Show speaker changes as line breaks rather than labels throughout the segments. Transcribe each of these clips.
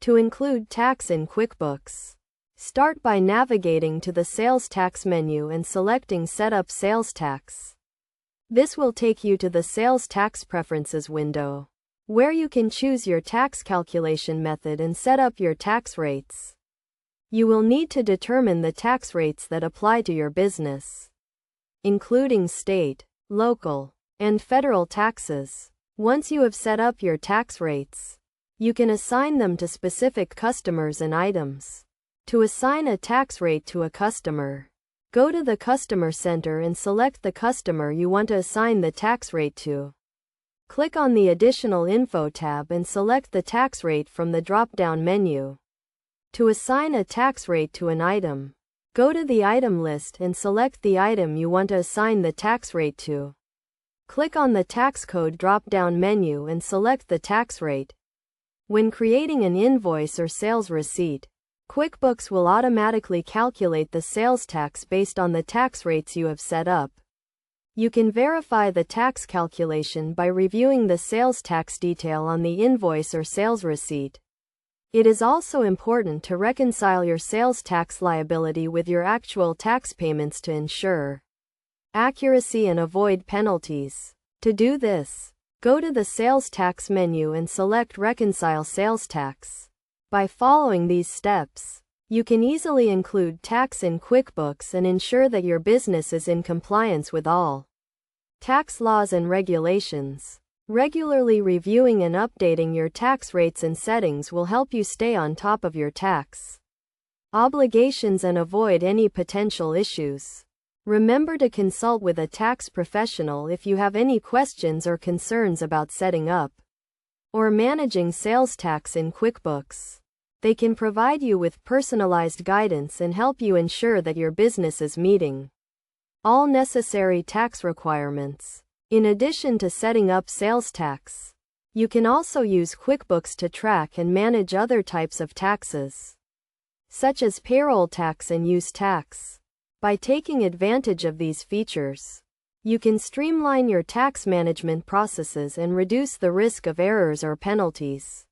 To include tax in QuickBooks, start by navigating to the Sales Tax menu and selecting Set up Sales Tax. This will take you to the Sales Tax Preferences window, where you can choose your tax calculation method and set up your tax rates. You will need to determine the tax rates that apply to your business, including state, local, and federal taxes. Once you have set up your tax rates, you can assign them to specific customers and items. To assign a tax rate to a customer, go to the Customer Center and select the customer you want to assign the tax rate to. Click on the Additional Info tab and select the tax rate from the drop-down menu. To assign a tax rate to an item, go to the item list and select the item you want to assign the tax rate to. Click on the Tax Code drop-down menu and select the tax rate. When creating an invoice or sales receipt, QuickBooks will automatically calculate the sales tax based on the tax rates you have set up. You can verify the tax calculation by reviewing the sales tax detail on the invoice or sales receipt. It is also important to reconcile your sales tax liability with your actual tax payments to ensure accuracy and avoid penalties. To do this, go to the Sales Tax menu and select Reconcile Sales Tax. By following these steps, you can easily include tax in QuickBooks and ensure that your business is in compliance with all tax laws and regulations. Regularly reviewing and updating your tax rates and settings will help you stay on top of your tax obligations and avoid any potential issues. Remember to consult with a tax professional if you have any questions or concerns about setting up or managing sales tax in QuickBooks. They can provide you with personalized guidance and help you ensure that your business is meeting all necessary tax requirements. In addition to setting up sales tax, you can also use QuickBooks to track and manage other types of taxes, such as payroll tax and use tax. By taking advantage of these features, you can streamline your tax management processes and reduce the risk of errors or penalties.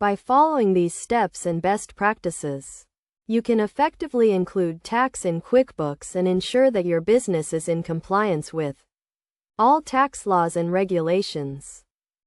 By following these steps and best practices, you can effectively include tax in QuickBooks and ensure that your business is in compliance with all tax laws and regulations.